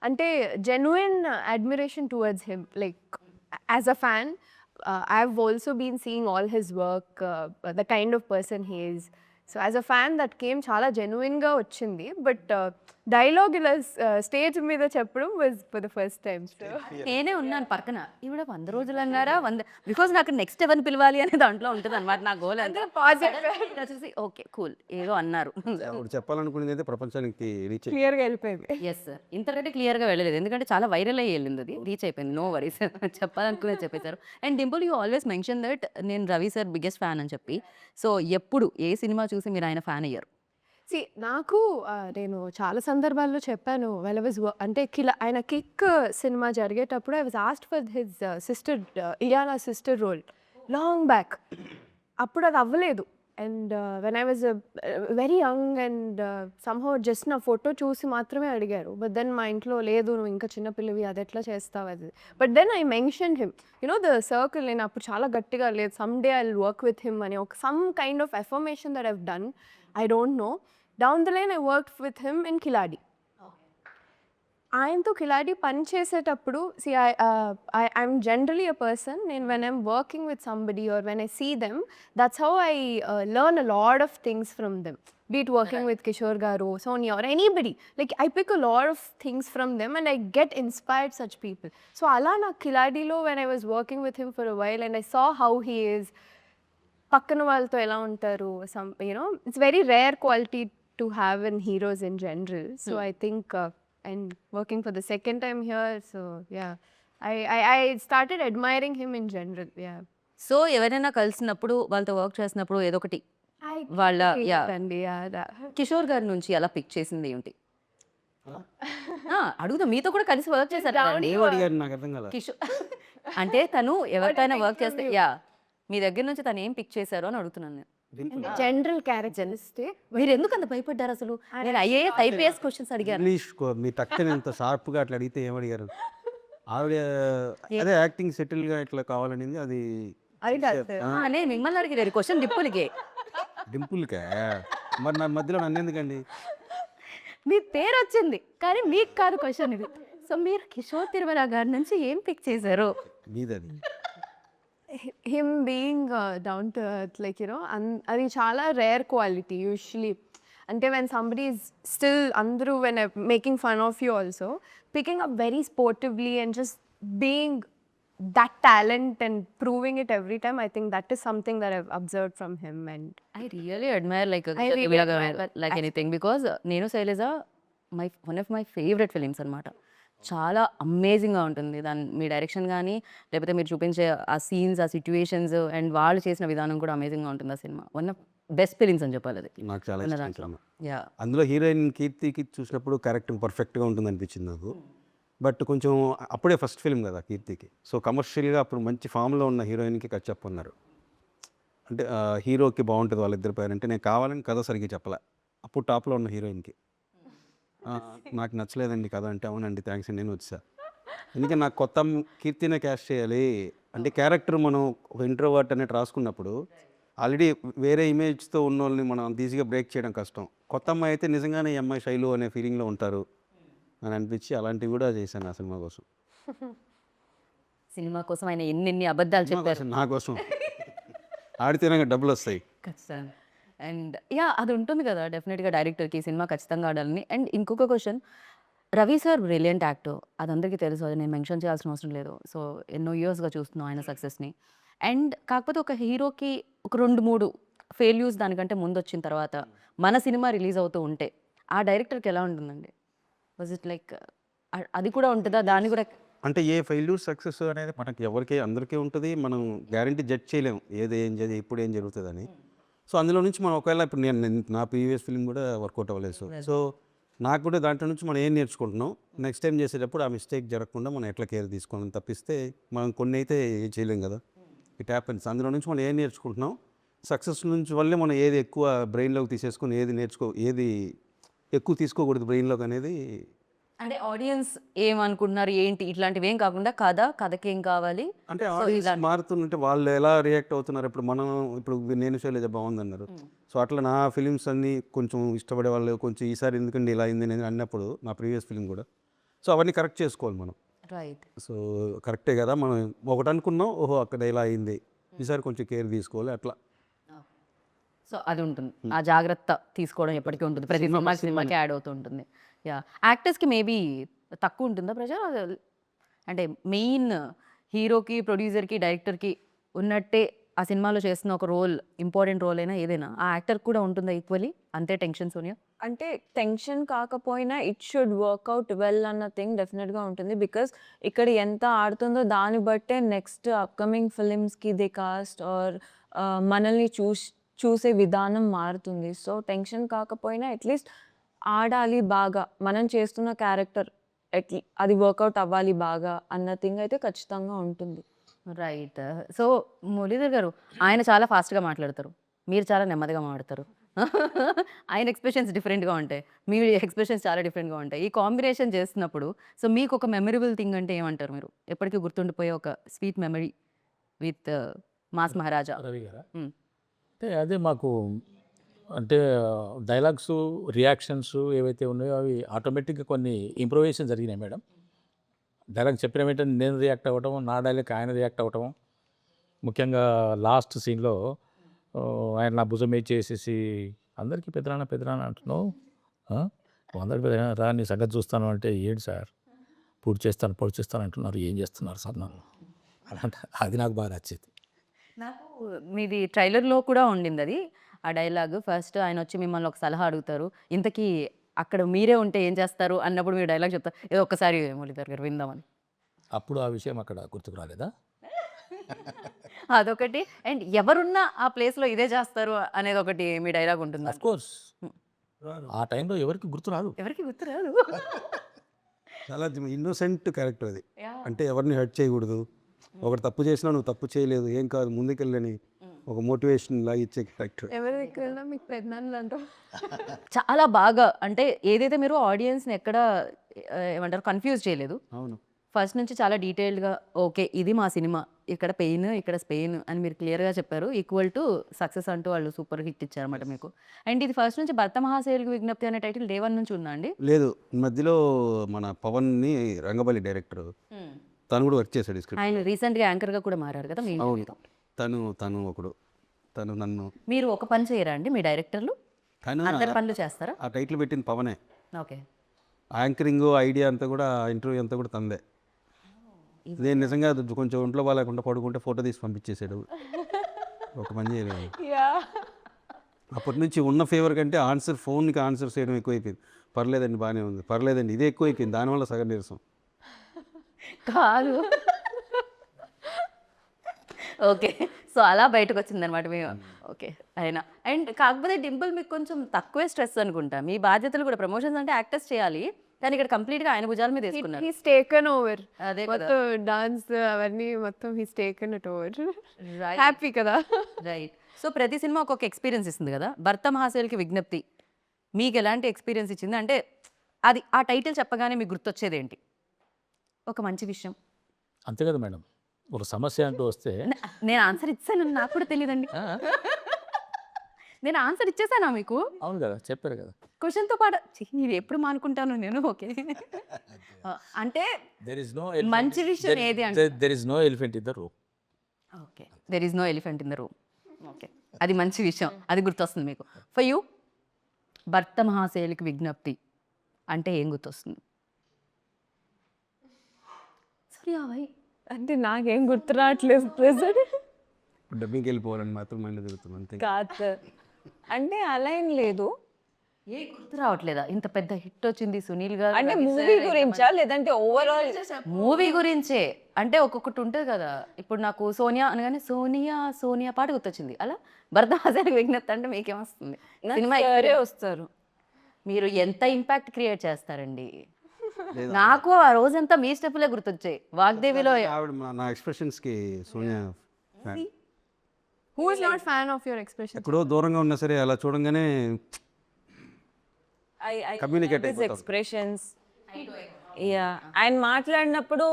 అంటే genuine admiration towards him. Like as a fan I've also been seeing all his work, the kind of person he is. So as a fan that came చాలా జెన్యున్గా వచ్చింది. But dialogue ఇలా stage మీద చెప్పడం was for the first time. నేనే ఉన్నాను పక్కన, ఈవిడ 100 రోజులు అన్నారా, 100 బికాజ్ నాకు నెక్స్ట్ ఎవరిని పిలవాలి అనే దాంట్లో ఉంటుంది అనమాట నా గోల్. అంతా చూసి ఓకే కూల్ ఏదో అన్నారు. ఇప్పుడు చెప్పాలనుకునేది అయితే ప్రపంచానికి రీచ్ క్లియర్గా వెళ్ళిపోయింది. ఎస్ సార్, ఇంతకంటే క్లియర్గా వెళ్ళలేదు ఎందుకంటే చాలా వైరల్ అయ్యి వెళ్ళింది, అది రీచ్ అయిపోయింది. నో వరీస్, చెప్పాలనుకునేది చెప్పేశారు. And Dimple you always mention that నేను రవి సార్ బిగ్గెస్ట్ ఫ్యాన్ అని చెప్పి. సో ఎప్పుడు ఏ సినిమా చూసి మీరు ఆయన ఫ్యాన్ అయ్యారు? నాకు నేను చాలా సందర్భాల్లో చెప్పాను, వెల్ వాజ్ అంటే ఆయన కిక్ సినిమా జరిగేటప్పుడు I was asked for his sister Ileana sister role long back. అప్పుడు అది అవ్వలేదు. And when I was very young and somehow just నా ఫోటో చూసి మాత్రమే అడిగారు. బట్ దెన్ మా ఇంట్లో లేదు, నువ్వు ఇంకా చిన్నపిల్లవి, అది ఎట్లా చేస్తావు అది. But then I mention him, you know the circle. నేను అప్పుడు చాలా గట్టిగా లేదు, some day I will work with him అని ఒక some kind of affirmation that I've done. I don't know. Down the line, I worked with him in Kiladi. ఆయనతో కిలాడి పని చేసేటప్పుడు I'm generally a person, and when I'm working with somebody or when I see them, that's how I learn a lot of things from them. Be it working with Kishore Garu, Sonia or anybody. Like I pick a lot of things from them and I get inspired such people. So ala na Kiladilo, when I was working with him for a while and I saw how he is, పక్కన వాళ్ళతో ఎలా ఉంటారు, some you know it's very rare quality to have in heroes in general. So I think and working for the second time here, so yeah I started admiring him in general. Yeah so ఎవరైనా కలిసినప్పుడు వాళ్ళతో work చేసినప్పుడు ఏదో ఒకటి వాళ్ళ అండి కిషోర్ గారి నుంచి అలా పిక్ చేసింది ఏంటి అడుగుతా. మీతో కూడా కలిసి వర్క్ చేశారు అడిగారు నాకు అర్థం కదా. కిషోర్ అంటే తను ఎవరికైనా వర్క్ చేస్తే యా మీ దగ్గర నుంచి తను ఏం పిక్ చేశారో అని అడుగుతున్నాను నేను. General characteristic. మీరు ఎందుకు అంత భయపడ్డారు అసలు? నేను ఐఏఎస్ క్వశ్చన్స్ అడిగాను. ఇంగ్లీష్ మీ టక్కని ఎంత షార్ప్గా అట్లా అడిగితే ఏమడిగారు? ఆవిడ అదే యాక్టింగ్ సెటిల్గా ఇట్లా కావాలనింది. అది నేను మిమ్మల్ని అడిగారు క్వశ్చన్ డింపుల్కే. మరి నా మధ్యలో నన్ను ఎందుకండి? మీ పేరు వచ్చింది కానీ మీకు కాదు క్వశ్చన్ ఇది. సో మీరు కిషోర్ తిరుమల గారి నుంచి ఏం పిక్ చేశారు? మీదది him being down to earth, like you know, అది చాలా రేర్ క్వాలిటీ యూజువలీ. అంటే when somebody is still అందరూ when I'm making fun of you also, picking up very sportively and just being that talent and proving it every time, I think that is something that I've observed from him. And I really admire like anything because నేను Shailaja one of my favorite films అన్నమాట. చాలా అమేజింగ్గా ఉంటుంది దాని మీ direction కానీ లేకపోతే మీరు చూపించే ఆ సీన్స్, ఆ సిచ్యువేషన్స్ అండ్ వాళ్ళు చేసిన విధానం కూడా అమేజింగ్గా ఉంటుంది. ఆ cinema one of best films అని చెప్పాలి. అది నాకు చాలా ఇష్టం. యా అందులో హీరోయిన్ కీర్తికి చూసినప్పుడు క్యారెక్టర్ పర్ఫెక్ట్గా ఉంటుంది అనిపించింది నాకు. బట్ కొంచెం అప్పుడే ఫస్ట్ ఫిల్మ్ కదా కీర్తికి. సో కమర్షియల్గా అప్పుడు మంచి ఫామ్లో ఉన్న హీరోయిన్కి కట్ చెప్పన్నారు. అంటే హీరోకి బాగుంటుంది వాళ్ళిద్దరి పేరు అంటే నేను కావాలని కథ సరిగ్గా చెప్పలే. అప్పుడు టాప్లో ఉన్న హీరోయిన్కి నాకు నచ్చలేదండి కథ అంటే, అవునండి థ్యాంక్స్ అండి నేను వచ్చా. ఎందుకంటే నాకు కొత్త కీర్తినే క్యాస్ట్ చేయాలి అంటే క్యారెక్టర్ మనం ఒక ఇంట్రోవర్ట్ అనేది రాసుకున్నప్పుడు ఆల్రెడీ వేరే ఇమేజ్తో ఉన్న వాళ్ళని మనం అంత ఈజీగా బ్రేక్ చేయడం కష్టం. కొత్త అమ్మాయి అయితే నిజంగానే ఈ అమ్మాయి శైలు అనే ఫీలింగ్లో ఉంటారు అని అనిపించి అలాంటివి కూడా చేశాను ఆ సినిమా కోసం. సినిమా కోసం ఆయన ఎన్ని అబద్ధాలు చెప్పారు. నా కోసం ఆడితేనే డబ్బులు వస్తాయి. ఖచ్చితంగా. అండ్ అది ఉంటుంది కదా డెఫినెట్గా డైరెక్టర్కి ఈ సినిమా ఖచ్చితంగా ఆడాలని. అండ్ ఇంకొక question, Ravi sir brilliant actor, అది అందరికీ తెలుసు, అది నేను మెన్షన్ చేయాల్సిన అవసరం లేదు. సో ఎన్నో ఇయర్స్గా చూస్తున్నాం ఆయన సక్సెస్ని. అండ్ కాకపోతే ఒక హీరోకి ఒక 2-3 ఫెయిల్యూర్స్ దానికంటే ముందు వచ్చిన తర్వాత మన సినిమా రిలీజ్ అవుతూ ఉంటే ఆ డైరెక్టర్కి ఎలా ఉంటుందండి? వాజ్ ఇట్ లైక్ అది కూడా ఉంటుందా? దాన్ని కూడా అంటే ఏ ఫెయిల్యూర్ సక్సెస్ అనేది మనకి ఎవరికి అందరికీ ఉంటుంది. మనం గ్యారంటీ జడ్జ్ చేయలేం ఏది ఏం జరిగి ఇప్పుడు ఏం జరుగుతుందని. సో అందులో నుంచి మనం ఒకవేళ ఇప్పుడు నా ప్రీవియస్ ఫిల్మ్ కూడా వర్కౌట్ అవ్వలేదు. సో నాకు కూడా దాంట్లో నుంచి మనం ఏం నేర్చుకుంటున్నాం, నెక్స్ట్ టైం చేసేటప్పుడు ఆ మిస్టేక్ జరగకుండా మనం ఎట్లా కేర్ తీసుకోవాలని తప్పిస్తే మనం కొన్ని అయితే ఏం చేయలేం కదా. It happens. అందులో నుంచి మనం ఏం నేర్చుకుంటున్నాం, సక్సెస్ నుంచి వల్లే మనం ఏది ఎక్కువ బ్రెయిన్లోకి తీసేసుకుని ఏది ఎక్కువ తీసుకోకూడదు బ్రెయిన్లోకి అనేది. అంటే ఆడియన్స్ ఏమనుకుంటున్నారు ఏంటి ఇట్లాంటివి ఏం కాకుండా కథకి ఏం కావాలి అంటే ఆడియన్స్ మారుతుంటే వాళ్ళు ఎలా రియాక్ట్ అవుతున్నారు. ఇప్పుడు నేను శైలజ బాగుందన్నారు. సో అట్లా నా ఫిలిమ్స్ అన్నీ కొంచెం ఇష్టపడే వాళ్ళు కొంచెం ఈసారి ఎందుకండి ఇలా అయింది నేను అన్నప్పుడు నా ప్రీవియస్ ఫిలిం కూడా. సో అవన్నీ కరెక్ట్ చేసుకోవాలి మనం. రైట్. సో కరెక్టే కదా, మనం ఒకటి అనుకున్నాం, ఓహో అక్కడ ఇలా అయింది, ఈసారి కొంచెం కేర్ తీసుకోవాలి అట్లా. సో అది ఉంటుంది, ఆ జాగ్రత్త తీసుకోవడం ఎప్పటికీ ఉంటుంది, ప్రతి సినిమాకి యాడ్ అవుతూ ఉంటుంది. యాక్టర్స్కి మేబీ తక్కువ ఉంటుందా ప్రెషర్? అంటే మెయిన్ హీరోకి, ప్రొడ్యూసర్కి, డైరెక్టర్కి ఉన్నట్టే ఆ సినిమాలో చేస్తున్న ఒక రోల్, ఇంపార్టెంట్ రోల్ అయినా ఏదైనా ఆ యాక్టర్ కూడా ఉంటుందా ఈక్వల్లీ అంతే టెన్షన్ సోనియా? అంటే టెన్షన్ కాకపోయినా ఇట్ షుడ్ వర్క్అవుట్ వెల్ అన్న థింగ్ డెఫినెట్గా ఉంటుంది. బికాస్ ఇక్కడ ఎంత ఆడుతుందో దాన్ని బట్టే నెక్స్ట్ అప్కమింగ్ ఫిలిమ్స్కి దే కాస్ట్ ఆర్ మనల్ని చూసే విధానం మారుతుంది. సో టెన్షన్ కాకపోయినా అట్లీస్ట్ ఆడాలి బాగా, మనం చేస్తున్న క్యారెక్టర్ అది వర్కౌట్ అవ్వాలి బాగా అన్న థింగ్ అయితే ఖచ్చితంగా ఉంటుంది. రైట్. సో మురళీధర్ గారు ఆయన చాలా ఫాస్ట్గా మాట్లాడతారు, మీరు చాలా నెమ్మదిగా మాట్లాడతారు. ఆయన ఎక్స్ప్రెషన్స్ డిఫరెంట్గా ఉంటాయి, మీ ఎక్స్ప్రెషన్స్ చాలా డిఫరెంట్గా ఉంటాయి. ఈ కాంబినేషన్ చేస్తున్నప్పుడు సో మీకు ఒక మెమరబుల్ థింగ్ అంటే ఏమంటారు మీరు? ఎప్పటికీ గుర్తుండిపోయే ఒక స్వీట్ మెమరీ విత్ మాస్ మహారాజా. రవి గారా? అంటే అదే మాకు అంటే డైలాగ్స్, రియాక్షన్స్ ఏవైతే ఉన్నాయో అవి ఆటోమేటిక్గా కొన్ని ఇంప్రూవేషన్ జరిగినాయి మేడం. డైలాగ్ చెప్పిన వెంటనే నేను రియాక్ట్ అవ్వటం, నా డైలాగ్ ఆయన రియాక్ట్ అవ్వటం. ముఖ్యంగా లాస్ట్ సీన్లో ఆయన నా భుజం మీద చేసేసి అందరికీ పెద్దనాన్న అంటున్నావు, అందరికి పెద్దనా రా నీ సంగతి చూస్తాను అంటే ఏంటి సార్ పూర్తి చేస్తాను అంటున్నారు, ఏం చేస్తున్నారు సార్ నన్ను అలాంటి. అది నాకు బాగా నచ్చేది. నాకు మీది ట్రైలర్లో కూడా ఉండింది అది, ఆ డైలాగ్. ఫస్ట్ ఆయన వచ్చి మిమ్మల్ని ఒక సలహా అడుగుతారు, ఇంతకీ అక్కడ మీరే ఉంటే ఏం చేస్తారు అన్నప్పుడు మీరు డైలాగ్ చెప్తారు, ఏదో ఒక్కసారి మురళీధర్ గారు విందామని. అప్పుడు ఆ విషయం అక్కడ గుర్తుకు రాలేదా? అదొకటి. అండ్ ఎవరున్నా ఆ ప్లేస్లో ఇదే చేస్తారు అనేది ఒకటి మీ డైలాగ్ ఉంటుంది. అఫ్ కోర్స్ ఆ టైంలో ఎవరికి గుర్తు రాదు. ఎవరికి గుర్తురాదు. చాలా ఇన్నోసెంట్ క్యారెక్టర్ అది. అంటే ఎవరిని హర్ట్ చేయకూడదు, ఒకటి తప్పు చేసినా నువ్వు తప్పు చేయలేదు, ఏం కాదు ముందుకెళ్ళని ఒక మోటివేషన్ లాగా ఇచ్చే క్యారెక్టర్. ఎవరి దగ్గర మీకు పెద్దనాన్నలు అంటారు. చాలా బాగా అంటే ఏదైతే మీరు ఆడియన్స్ని ఎక్కడ ఏమంటారు కన్ఫ్యూజ్ చేయలేదు, అవును, ఫస్ట్ నుంచి చాలా డీటెయిల్డ్గా ఓకే ఇది మా సినిమా, ఇక్కడ పెయిన్ ఇక్కడ స్పెయిన్ అని మీరు క్లియర్గా చెప్పారు. ఈక్వల్ టు సక్సెస్ అంటూ వాళ్ళు సూపర్ హిట్ ఇచ్చారన్నమాట మీకు. అండ్ ఇది ఫస్ట్ నుంచి భర్త మహాశైలుకి విజ్ఞప్తి అనే టైటిల్ డే 1 నుంచి ఉందా అండి? లేదు, మధ్యలో మన పవన్ని రంగబలి డైరెక్టర్ తను కూడా వర్క్ చేశాడు స్క్రిప్ట్. ఆయన రీసెంట్గా యాంకర్గా కూడా మారారు కదా మీ అవును, ఇంట్లో. తను నన్ను మీరు ఒక పని చేయరా అండి మీ డైరెక్టర్లు? తను అందరి పనులు చేస్తారా? ఆ టైటిల్ పెట్టింది పవనే. ఓకే. యాంకరింగ్ ఐడియా అంతా కూడా, ఇంటర్వ్యూ అంతా కూడా తందే. నేను నిజంగా కొంచెం ఒంట్లో బాగాలేకుండా పడుకుంటే ఫోటో తీసి పంపించేసాడు, ఒక పని చేయలేదు. అప్పటి నుంచి ఉన్న ఫేవర్ కంటే ఫోన్కి ఆన్సర్ చేయడం ఎక్కువైపోయింది. పర్లేదండి బాగానే ఉంది, పర్లేదండి ఇదే ఎక్కువైపోయింది, దానివల్ల సగం నీరసం. కాదు. ఓకే. సో అలా బయటకు వచ్చింది అనమాట మేము. ఓకే అయినా అండ్ కాకపోతే డింపుల్ మీకు కొంచెం తక్కువే స్ట్రెస్ అనుకుంటా, మీ బాధ్యతలు కూడా ప్రమోషన్స్ అంటే యాక్టర్స్ చేయాలి, కానీ ఇక్కడ కంప్లీట్గా ఆయన భుజాల మీద వేసుకున్నారు. హీస్ టేకన్ ఓవర్ అదే కదా. మొత్తం డాన్స్ అవన్నీ మొత్తం he's taken it over. Happy కదా. రైట్. సో ప్రతి సినిమా ఒక్కొక్క ఎక్స్పీరియన్స్ ఇస్తుంది కదా, భర్త మహాశైలుకి విజ్ఞప్తి మీకు ఎలాంటి ఎక్స్పీరియన్స్ ఇచ్చింది? అంటే అది ఆ టైటిల్ చెప్పగానే మీకు గుర్తొచ్చేది ఏంటి? ఒక మంచి విషయం? అంతే కదా మేడం. ఒక సమస్య అంటూ వస్తే నేను ఆన్సర్ ఇచ్చాను నాకు కూడా తెలియదండి. నేను ఆన్సర్ ఇచ్చేసానా మీకు? అవును కదా, చెప్పారు కదా. క్వశ్చన్‌తో పాటు ఇది ఎప్పుడు మానుకుంటాను నేను. ఓకే. అంటే దెర్ ఇస్ నో మంచి విషయం ఏది అంటే there is no elephant in the room. Okay. There is no elephant in the room. Okay. అది మంచి విషయం. అది గుర్తొస్తుంది మీకు. ఫర్ యూ భర్త మహాశయులకి విజ్ఞప్తి అంటే ఏం గుర్తొస్తుంది? సరే భాయ్. అంటే నాకేం గుర్తు రావట్లేదు ప్రెసెంట్. డబ్బింగ్కి వెళ్ళిపోవాలని మాత్రం మైండ్ తిరుగుతుంది అంతే. కాదు సార్, అంటే అలా ఏం లేదు. ఏ గుర్తు రావట్లేదా? ఇంత పెద్ద హిట్ వచ్చింది సునీల్ గారు. అంటే మూవీ గురించా లేదంటే ఓవరాల్? మూవీ గురించే. అంటే ఒక్కొక్కటి ఉంటుంది కదా. ఇప్పుడు నాకు సోనియా అనగానే సోనియా సోనియా పాట గుర్తొచ్చింది. అలా భర్త మహాశయులకి విజ్ఞప్తి అంటే మీకేమొస్తుంది? సినిమా సరే వస్తారు. మీరు ఎంత ఇంపాక్ట్ క్రియేట్ చేస్తారండి. నాకు ఆ రోజంతా మీ స్టెప్లే గుర్తొచ్చాయి. వాగ్దేవిలో ఆవిడ నా ఎక్స్ప్రెషన్స్కి Sonia fan. Who is not fan of your expression? ఎక్కడో దూరంగా ఉన్నా సరే అలా చూడంగానే Communicate అయిపోతాం. ఎక్స్ప్రెషన్స్. యా, ఆయన మాట్లాడినప్పుడు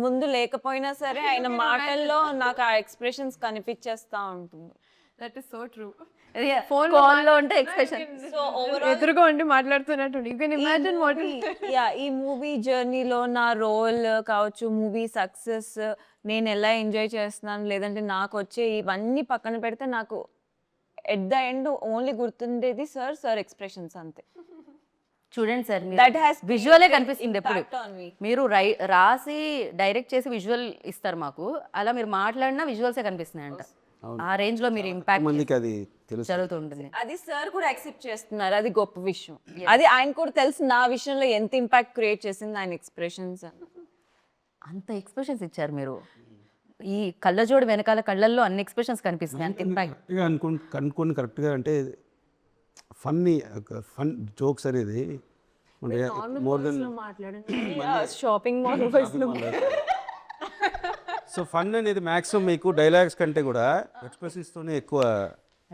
ముందు లేకపోయినా సరే ఆయన మాటల్లో నాకు ఆ ఎక్స్ప్రెషన్స్ కనిపించేస్తా ఉంటుంది. That is so true. ఫోన్లో ఉంటే ఎక్స్ప్రెషన్. సో ఓవరాల్ ఎదురుగా ఉండి మాట్లాడుతున్నట్టు. You can imagine what ఈ మూవీ జర్నీలో నా రోల్ కావచ్చు, మూవీ సక్సెస్, నేను ఎలా ఎంజాయ్ చేస్తున్నాను, లేదంటే నాకు వచ్చే ఇవన్నీ పక్కన పెడితే నాకు ఎట్ ద ఎండ్ ఓన్లీ గుర్తుండేది సార్ ఎక్స్ప్రెషన్స్ అంతే. చూడండి సార్, That has విజువలే కనిపిస్తుంది ఎప్పుడు. impact on me. మీరు రాసి డైరెక్ట్ చేసి విజువల్ ఇస్తారు మాకు. అలా మీరు మాట్లాడినా విజువల్సే కనిపిస్తున్నాయంట. ఆ రేంజ్ లో మీరు ఇంపాక్ట్ మందికి అది తెలుసు. జరుగుతుంటుంది. అది సార్ కూడా యాక్సెప్ట్ చేస్తున్నారు, అది గొప్ప విషయం. అది ఆయన కూడా తెలుసు నా విషయంలో ఎంత ఇంపాక్ట్ క్రియేట్ చేసింది ఆయన ఎక్స్ప్రెషన్స్. అంత ఎక్స్ప్రెషన్స్ ఇచ్చారు మీరు. ఈ కళ్ళజోడు వెనకాల కళ్ళల్లో అన్ని ఎక్స్ప్రెషన్స్ కనిపిస్తున్నాయి. అంత ఇంపాక్ట్. కరెక్ట్గా కనుక్కొని కరెక్ట్గా అంటే ఫన్నీ ఫన్ జోక్స్ అనేది more than shopping mall voice లో సో ఫన్ అనేది మ్యాక్సిమం మీకు డైలాగ్స్ కంటే కూడా ఎక్స్ప్రెషన్స్తోనే ఎక్కువ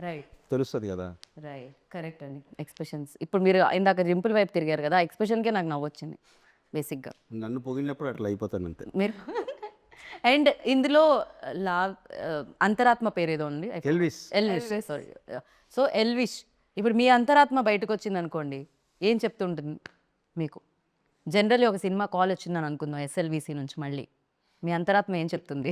రైట్ తెలుస్తుంది కదా. రైట్ కరెక్ట్ అండి. ఎక్స్ప్రెషన్స్ ఇప్పుడు మీరు ఇందాక రింపుల్ వైపు తిరిగారు కదా, ఆ ఎక్స్ప్రెషన్కే నాకు నవ్వు వచ్చింది బేసిక్గా. నన్ను పొగిడినప్పుడు అట్లా అయిపోతాను అంతే. మీరు అండ్ ఇందులో అంతరాత్మ పేరు ఏదో ఉంది. ఎల్విస్. సారీ. సో ఎల్విష్, ఇప్పుడు మీ అంతరాత్మ బయటకు వచ్చింది అనుకోండి, ఏం చెప్తుంటుంది మీకు? జనరల్లీ ఒక సినిమా కాల్ వచ్చిందని అనుకుందాం ఎస్ఎల్విసి నుంచి, మళ్ళీ మీ అంతరాత్మ ఏం చెప్తుంది?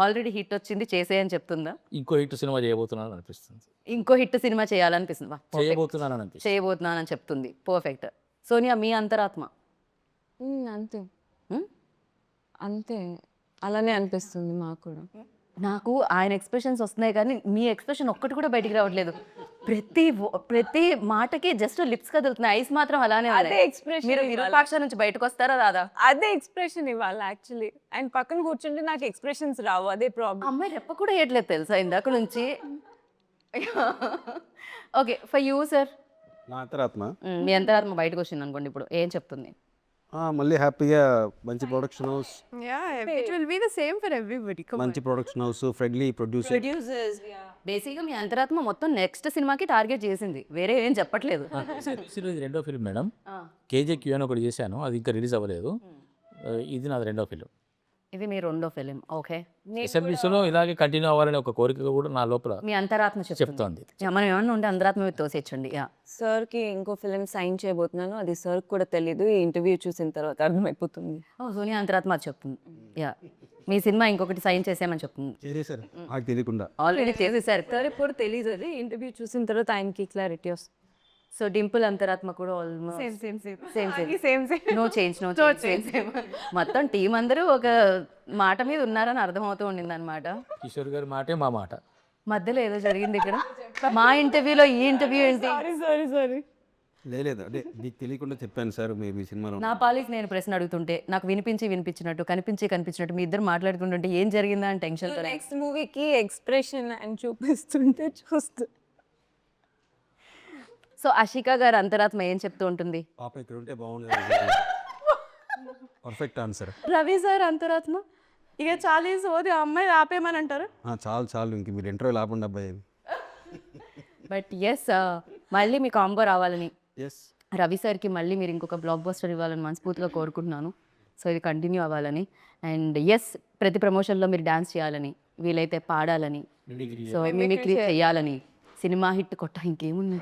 ఆల్రెడీ హిట్ వచ్చింది చేసేయని చెప్తుందా? ఇంకో హిట్ సినిమా చేయబోతున్నాను అనిపిస్తుంది. ఇంకో హిట్ సినిమా చేయాలనిపిస్తుంది. చేయబోతున్నానని చెప్తుంది. పర్ఫెక్ట్. సోనియా, మీ అంతరాత్మ? అంతే హ్మ్? అంతే, అలానే అనిపిస్తుంది మాకు కూడా. నాకు ఆయన ఎక్స్ప్రెషన్స్ వస్తున్నాయి కానీ మీ ఎక్స్ప్రెషన్ ఒక్కటి కూడా బయటికి రావట్లేదు. ప్రతి మాటకి జస్ట్ లిప్స్ కదులుతున్నాయి, ఐస్ మాత్రం అలానే అదే ఉన్నాయి. ఎక్స్ప్రెషన్ మీరు విరూపాక్ష నుంచి బయటకు వస్తారా రాదా? అదే ఎక్స్ప్రెషన్ ఇవ్వాలి యాక్చువల్లీ. అండ్ పక్కన కూర్చుంటే నాకు ఎక్స్ప్రెషన్స్ రావు, అదే ప్రాబ్లం. అమ్మాయి రెప్ప కూడా వేయట్లేదు తెలుసా ఇందాక నుంచి. Okay, for you sir. నా అంతరాత్మ మీ అంతరాత్మ బయటకు వచ్చింది అనుకోండి, ఇప్పుడు ఏం చెప్తుంది? మళ్ళీ హ్యాపీగా మంచి production house, Yeah, it will be the same for everybody. Come on. మంచి production house, friendly producer. Producers బేసిక్గా మీ అంతరాత్మ మొత్తం నెక్స్ట్ సినిమాకి టార్గెట్ చేసింది, వేరే ఏం చెప్పట్లేదు. ఇది రెండో ఫిల్మ్ మేడం. కేజేక్యూ అని ఒకటి చేశాను, అది ఇంకా రిలీజ్ అవ్వలేదు. ఇది నాది రెండో ఫిల్మ్. ఇది మీ రెండో ఫిలిం. ఓకే, ఎస్ఎల్బిసిలో ఇలాగే కంటిన్యూ అవ్వాలనే ఒక కోరిక కూడా నా లోపల మీ అంతరాత్మ చెప్తోంది. మనం ఏమన్నా ఉంటే అంతరాత్మ మీద తోసేచ్చండి. సార్కి ఇంకో ఫిలిం సైన్ చేయబోతున్నాను, అది సార్ కూడా తెలీదు, ఈ ఇంటర్వ్యూ చూసిన తర్వాత అర్థమైపోతుంది. ఓ, సోనియా అంతరాత్మ అది చెప్తుంది. మీ సినిమా ఇంకొకటి సైన్ చేసామని చెప్తుంది. చేసేసారు నాకు తెలియకుండా. ఆల్రెడీ చేసేసారు. సార్ ఇప్పుడు తెలీదు, అది ఇంటర్వ్యూ చూసిన తర్వాత ఆయనకి క్లారిటీ వస్తుంది. సో డింపుల్ అంతరాత్మ కూడా ఆల్మోస్ట్ సేమ్. No change. మొత్తం టీం అందరూ ఒక మాట మీద ఉన్నారని అర్థమవుతూ ఉండింది అనమాట. కిషోర్ గారి మాటే మా మాట. మధ్యలో ఏదో జరిగింది ఇక్కడ. మా ఇంటర్వ్యూలో ఈ ఇంటర్వ్యూ ఏంటి? సారీ లేదు అంటే నీకు తెలియకుండా చెప్పాను సార్ మీ సినిమాలో. నా పాలికి నేను ప్రశ్న అడుగుతుంటే నాకు వినిపించినట్టు కనిపించినట్టు మీ ఇద్దరు మాట్లాడుకుంటుంటే ఏం జరిగిందా అని టెన్షన్తో. నెక్స్ట్ మూవీకి ఎక్స్ప్రెషన్ అని చూపిస్తుంటే చూస్తూ. సో అషికా గారు అంతరాత్మ ఏం చెప్తూ ఉంటుంది? పాప ఇక్కడ ఉంటే బాగుండేది. Perfect answer. రవి సార్ అంతరాత్మ ఇక చాలా సోది, ఆ అమ్మాయి ఆపేయమని అంటారు. చాలు ఇంక మీరు ఇంటర్వ్యూలు ఆపండి అబ్బాయి. బట్ ఎస్, మళ్ళీ మీ కాంబో రావాలని ఎస్ రవి సార్కి మళ్ళీ మీరు ఇంకొక బ్లాక్ బస్టర్ ఇవ్వాలని మనస్ఫూర్తిగా కోరుకుంటున్నాను. సో ఇది కంటిన్యూ అవ్వాలని. అండ్ ఎస్, ప్రతి ప్రమోషన్లో మీరు డాన్స్ చేయాలని, వీలైతే పాడాలని, సో మిమిక్రీ చేయాలని, సినిమా హిట్ కొట్ట ఇంకేముంది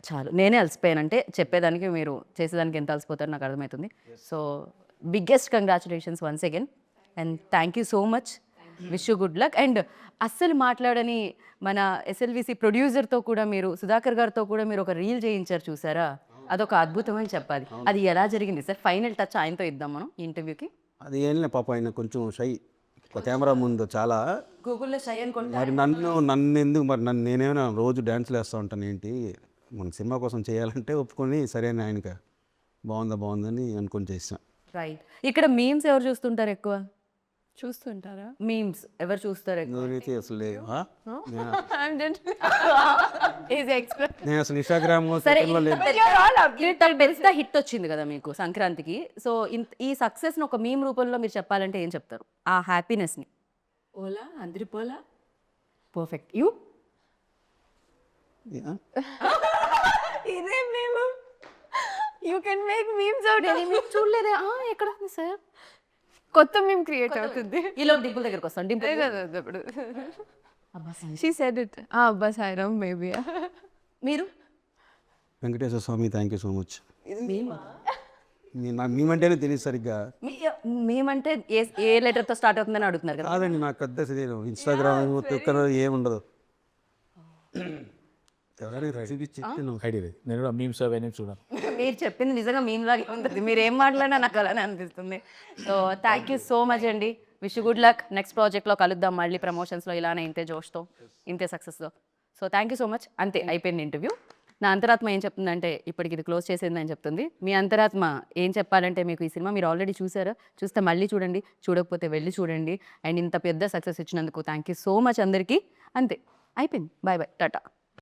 చాలు. నేనే అలసిపోయాను, అంటే చెప్పేదానికి మీరు చేసేదానికి ఎంత అలసిపోతారో నాకు అర్థమవుతుంది. So biggest congratulations once again and thank you so much. Wish you good luck. And అస్సలు మాట్లాడని మన ఎస్ఎల్విసి ప్రొడ్యూసర్తో కూడా మీరు, సుధాకర్ గారితో కూడా మీరు ఒక రీల్ చేయించారు చూసారా, అదొక అద్భుతమని చెప్పాలి. అది ఎలా జరిగింది సార్? ఫైనల్ టచ్ ఆయనతో ఇద్దాం మనం ఈ ఇంటర్వ్యూకి. అది ఏం లే పాప, ఆయన కొంచెం షై కెమెరా ముందు చాలా. గూగుల్లో షై అనుకుంటా. మరి నన్ను ఎందుకు మరి నేనేమైనా రోజు డ్యాన్స్లు వేస్తూ ఉంటాను ఏంటి, మన సినిమా కోసం చేయాలంటే ఒప్పుకొని సరే అని ఆయనకి బాగుందని అనుకొని చేసాం. రైట్. ఇక్కడ మీమ్స్ ఎవరు చూస్తుంటారు ఎక్కువ? చూస్తుంటారా? మీమ్స్ ఎవరు చూస్తారు ఎక్కువ? ఎవరైతే అసలు లేదు. నేను అసలు ఇన్స్టాగ్రామ్ సరే, లేదు. ఇంత పెద్ద హిట్ వచ్చింది కదా మీకు సంక్రాంతికి. సో ఈ సక్సెస్ని ఒక మీమ్ రూపంలో మీరు చెప్పాలంటే ఏం చెప్తారు? ఆ హ్యాపీనెస్ని. ఓలా అందరి పోలా పర్ఫెక్ట్. యూ ఇదే మేము you can make memes out. చూడలేదే ఎక్కడ ఉంది సార్? కొత్త మేము క్రియేట్ అవుతుంది. ఈలో డింపుల్ దగ్గరకు వస్తాను. డింపుల్ కదా ఇప్పుడు షీ సెడ్ ఇట్. అబ్బా సాయిరామ్ మేబీ. మీరు వెంకటేశ్వర స్వామి థ్యాంక్ యూ సో మచ్. మేమంటేనే తెలియదు సరిగ్గా. మేమంటే ఏ లెటర్తో స్టార్ట్ అవుతుందని అడుగుతున్నారు కదా. కాదండి, నాకు పెద్ద తెలియదు. ఇన్స్టాగ్రామ్ ఒక్కరు ఏముండదు. ఎవరైనా చూపించి ఐడియా లేదు. నేను కూడా మీమ్స్ అవన్నీ చూడాలి. మీరు చెప్పింది నిజంగా మీమ్ లాగే ఉంటుంది. మీరు ఏం మాట్లాడినా నాకు అలానే అనిపిస్తుంది. So thank you so much అండి. Wish good luck. నెక్స్ట్ ప్రాజెక్ట్లో కలుద్దాం మళ్ళీ ప్రమోషన్స్లో ఇలానే ఇంతే జోష్తో, ఇంతే సక్సెస్తో. So thank you so much. అంతే, అయిపోయింది ఇంటర్వ్యూ. నా అంతరాత్మ ఏం చెప్తుందంటే ఇప్పటికి ఇది క్లోజ్ చేసిందని చెప్తుంది. మీ అంతరాత్మ ఏం చెప్పాలంటే, మీకు ఈ సినిమా మీరు ఆల్రెడీ చూసారా, చూస్తే మళ్ళీ చూడండి, చూడకపోతే వెళ్ళి చూడండి. అండ్ ఇంత పెద్ద సక్సెస్ ఇచ్చినందుకు థ్యాంక్ యూ సో మచ్ అందరికీ. అంతే, అయిపోయింది. Bye bye, Tata.